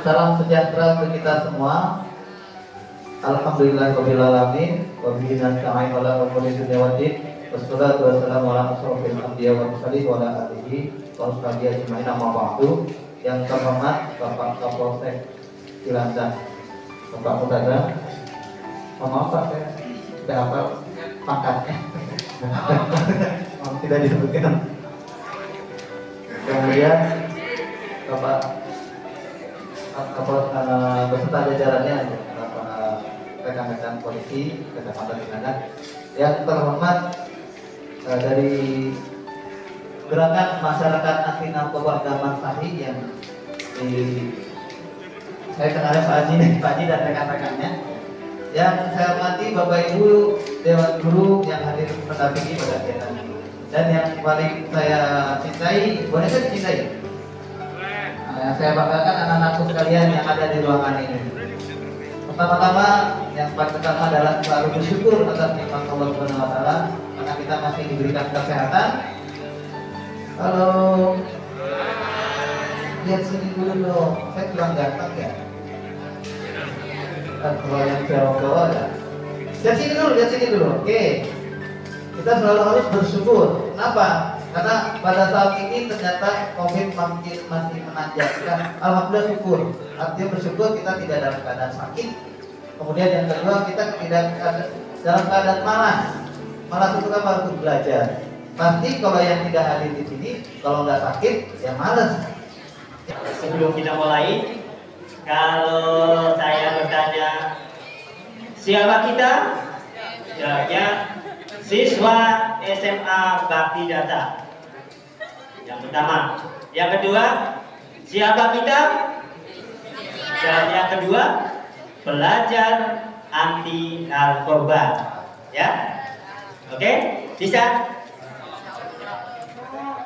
Salam sejahtera untuk kita semua. Alhamdulillahirabbil alamin wa bihi nasta'in ala umuri dunya waddin. Wassalatu wassalamu ala asyrofil anbiya wal mursalin wa ala alihi wa sahbihi ajmain, amma ba'du. Yang terhormat Bapak Kapolsek Cilacap, Bapak Mudada. Maaf Pak, saya tidak hafal pangkatnya. Tidak disebutkan. Kemudian Bapak beserta jajarannya, rekan-rekan polisi, kecamatan Cilacap. Yang terhormat dari Gerakan Masyarakat Anti Narkoba Daman Sahih yang saya kenal Pak Haji dan rekan-rekannya. Yang saya hormati Bapak Ibu Dewan Guru yang hadir mendampingi pada kegiatan ini. Dan yang paling saya cintai, boleh saya dicintai? Yang saya banggakan anak-anakku sekalian yang ada di ruangan ini. Pertama-tama, yang paling pertama adalah selalu bersyukur atas nikmat Allah Subhanahu wa taala karena kita masih diberikan kesehatan. Halo. Lihat sini dulu dong. Saya kurang ganteng ya. Kalau yang Jawa ya. Lihat sini dulu. Oke. Kita selalu harus bersyukur. Kenapa? Karena pada saat ini ternyata COVID masih menanjakkan. Alhamdulillah syukur. Artinya bersyukur kita tidak dalam keadaan sakit. Kemudian yang kedua, kita tidak dalam keadaan malas. Malas itu kan baru belajar. Pasti kalau yang tidak hadir di sini, kalau nggak sakit, ya malas. Sebelum kita mulai, kalau saya bertanya siapa kita? Jawabnya siswa SMA Bakti Data. Yang pertama. Yang kedua, siapa kita? Yang kedua, pelajar anti narkoba. Ya, oke, bisa?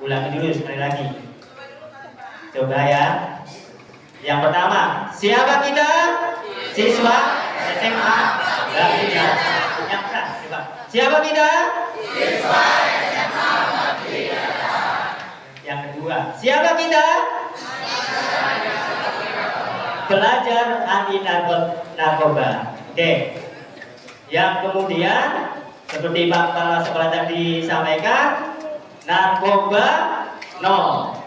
Ulangi dulu sekali lagi. Coba ya. Yang pertama, siapa kita? Siswa SMA Bakti Data. Yang keras, coba. Siapa kita? Siswa SMA Bakti Data. Yang kedua, siapa kita? Pelajar anti narkoba. Oke. Yang kemudian, seperti Pak Kepala Sekolah tadi sampaikan, narkoba no,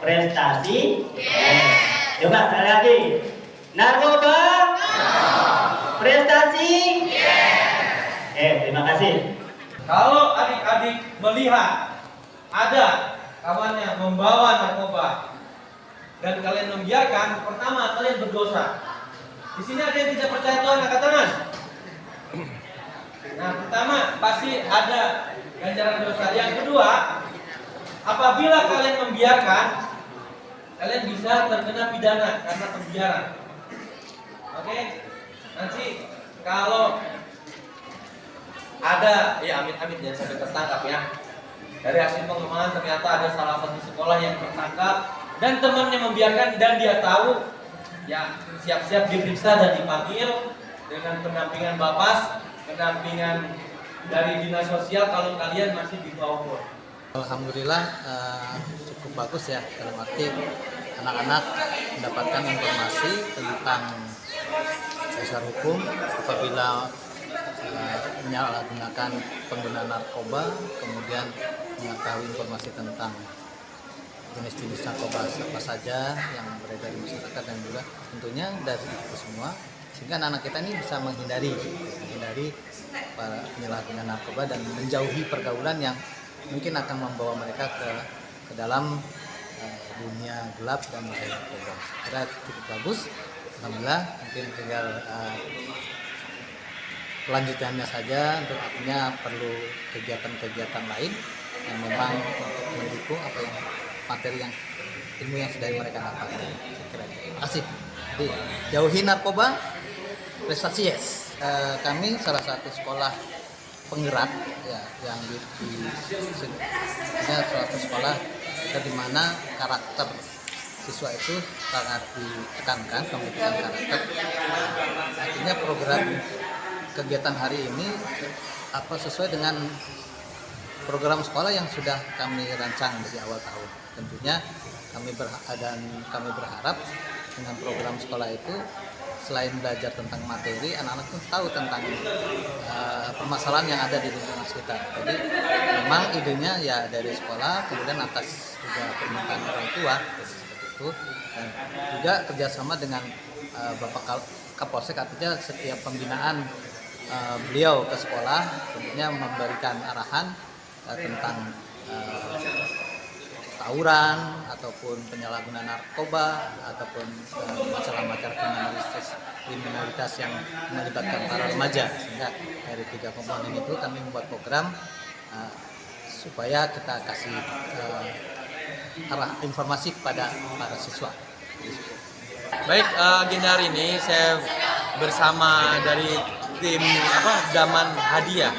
prestasi. Coba sekali lagi. Narkoba no, prestasi. Terima kasih. Kalau adik-adik melihat ada kawannya membawa narkoba dan kalian membiarkan, pertama kalian berdosa. Di sini ada yang tidak percaya Tuhan, angkat tangan. Nah, pertama pasti ada ganjaran dosa. Yang kedua, apabila kalian membiarkan, kalian bisa terkena pidana karena pembiaran. Oke? Nanti kalau ada, ya amit-amit jangan sampai tertangkap ya. Dari hasil pengembangan ternyata ada salah satu sekolah yang tertangkap dan temannya membiarkan dan dia tahu, ya siap-siap diperiksa dan dipanggil dengan pendampingan Bapas, pendampingan dari dinas sosial kalau kalian masih di bawah umur. Alhamdulillah cukup bagus ya, dalam arti anak-anak mendapatkan informasi tentang dasar hukum apabila menyalahgunakan penggunaan narkoba, kemudian mengetahui informasi tentang jenis-jenis narkoba apa saja yang beredar di masyarakat dan juga tentunya dari itu semua sehingga anak kita ini bisa menghindari para penyalahgunaan narkoba dan menjauhi pergaulan yang mungkin akan membawa mereka ke dalam dunia gelap dan bahaya narkoba. Kira cukup bagus. Alhamdulillah, mungkin tinggal kelanjutannya saja, untuk artinya perlu kegiatan-kegiatan lain yang memang untuk mendukung apa yang materi yang ilmu yang sudah mereka dapatkan. Terima kasih. Jadi, jauhi narkoba, prestasi yes. Kami salah satu sekolah penggerak ya, yang di salah satu sekolah di mana karakter siswa itu sangat ditekankan, pembentukan karakter. Artinya program kegiatan hari ini sesuai dengan program sekolah yang sudah kami rancang dari awal tahun. Tentunya kami berharap dengan program sekolah itu selain belajar tentang materi, anak-anak pun tahu tentang permasalahan yang ada di lingkungan sekitar. Jadi memang idenya ya dari sekolah, kemudian atas juga permintaan orang tua seperti itu, dan juga kerjasama dengan Bapak Kapolsek, artinya setiap pembinaan beliau ke sekolah tentunya memberikan arahan tentang tawuran ataupun penyalahgunaan narkoba ataupun masalah-masalah kriminalitas yang melibatkan para remaja. Sehingga dari 3 komponen itu kami membuat program supaya kita kasih arah informasi kepada para siswa. Baik, agenda hari ini saya bersama dari tim Daman Hadiah.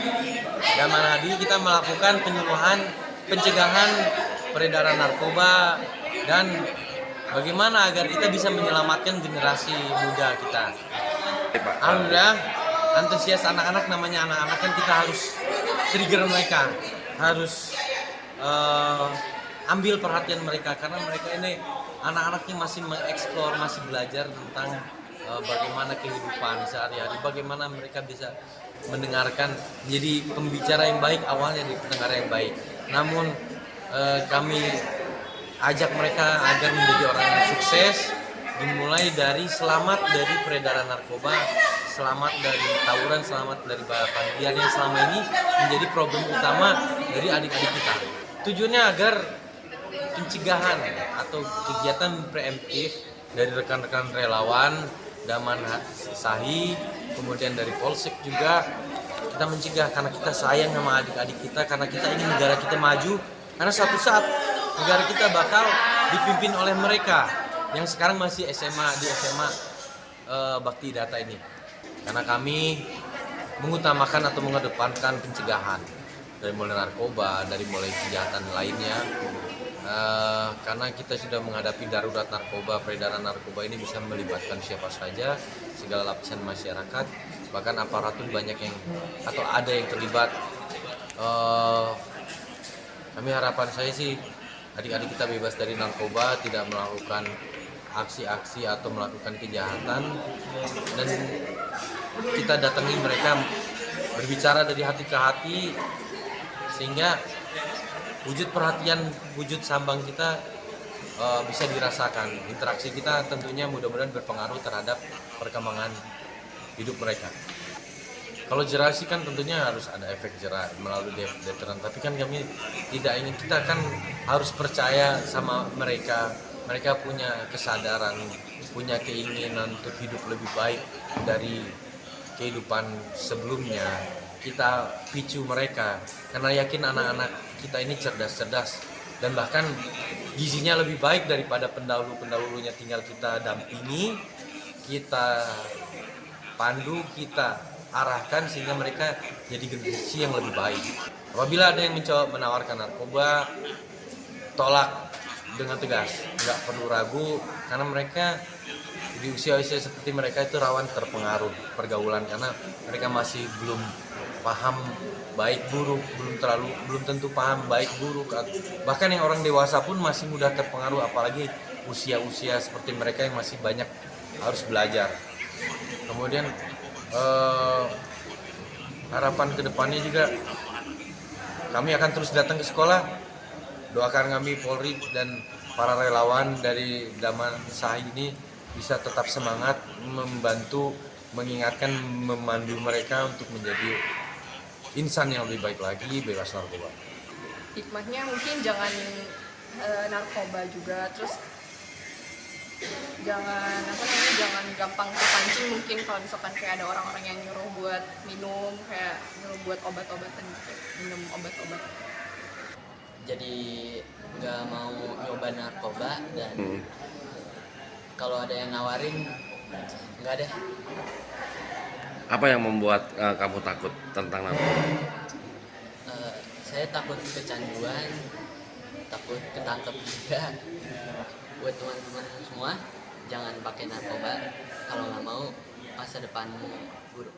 Daman Hadiah kita melakukan penyuluhan pencegahan peredaran narkoba dan bagaimana agar kita bisa menyelamatkan generasi muda kita. Alhamdulillah antusias anak-anak, namanya anak-anak kan kita harus trigger mereka, harus ambil perhatian mereka karena mereka ini anak-anaknya masih mengeksplor, masih belajar tentang bagaimana kehidupan sehari-hari, bagaimana mereka bisa mendengarkan, menjadi pembicara yang baik awalnya dari pendengar yang baik. Namun kami ajak mereka agar menjadi orang yang sukses, dimulai dari selamat dari peredaran narkoba, selamat dari tawuran, selamat dari balapan liar yang selama ini menjadi problem utama dari adik-adik kita. Tujuannya agar pencegahan atau kegiatan preemptif dari rekan-rekan relawan Daman Sahi, kemudian dari Polsek juga kita mencegah karena kita sayang sama adik-adik kita, karena kita ingin negara kita maju, karena suatu saat negara kita bakal dipimpin oleh mereka yang sekarang masih SMA di SMA Bakti Data ini. Karena kami mengutamakan atau mengedepankan pencegahan dari mulai narkoba, dari mulai kejahatan lainnya. Karena kita sudah menghadapi darurat narkoba, peredaran narkoba ini bisa melibatkan siapa saja, segala lapisan masyarakat, bahkan aparatur banyak yang atau ada yang terlibat. Kami harapan saya sih adik-adik kita bebas dari narkoba, tidak melakukan aksi-aksi atau melakukan kejahatan, dan kita datangi mereka berbicara dari hati ke hati sehingga wujud perhatian, wujud sambang kita bisa dirasakan. Interaksi kita tentunya mudah-mudahan berpengaruh terhadap perkembangan hidup mereka. Kalau jerah sih kan tentunya harus ada efek jerah melalui deteran, tapi kan kami tidak ingin, kita kan harus percaya sama mereka. Mereka punya kesadaran, punya keinginan untuk hidup lebih baik dari kehidupan sebelumnya. Kita picu mereka karena yakin anak-anak kita ini cerdas-cerdas dan bahkan gizinya lebih baik daripada pendahulu-pendahulunya. Tinggal kita dampingi, kita pandu, kita arahkan sehingga mereka jadi generasi yang lebih baik. Apabila ada yang mencoba menawarkan narkoba, tolak dengan tegas, nggak perlu ragu, karena mereka di usia-usia seperti mereka itu rawan terpengaruh pergaulan karena mereka masih belum paham baik buruk, belum tentu paham baik buruk. Bahkan yang orang dewasa pun masih mudah terpengaruh, apalagi usia-usia seperti mereka yang masih banyak harus belajar. Kemudian harapan kedepannya juga kami akan terus datang ke sekolah. Doakan kami Polri dan para relawan dari Daman Sahi ini bisa tetap semangat membantu, mengingatkan, memandu mereka untuk menjadi insan yang lebih baik lagi, bebas narkoba. Hikmahnya mungkin jangan narkoba juga, terus jangan gampang terpancing. Mungkin kalau misalkan kayak ada orang-orang yang nyuruh buat minum, kayak nyuruh buat obat-obatan gitu, minum obat-obatan. Jadi nggak mau nyoba narkoba, dan kalau ada yang nawarin nggak deh. Apa yang membuat kamu takut tentang narkoba? Saya takut kecanduan, takut ketangkep juga. Buat teman-teman semua, jangan pakai narkoba kalau nggak mau masa depanmu buruk.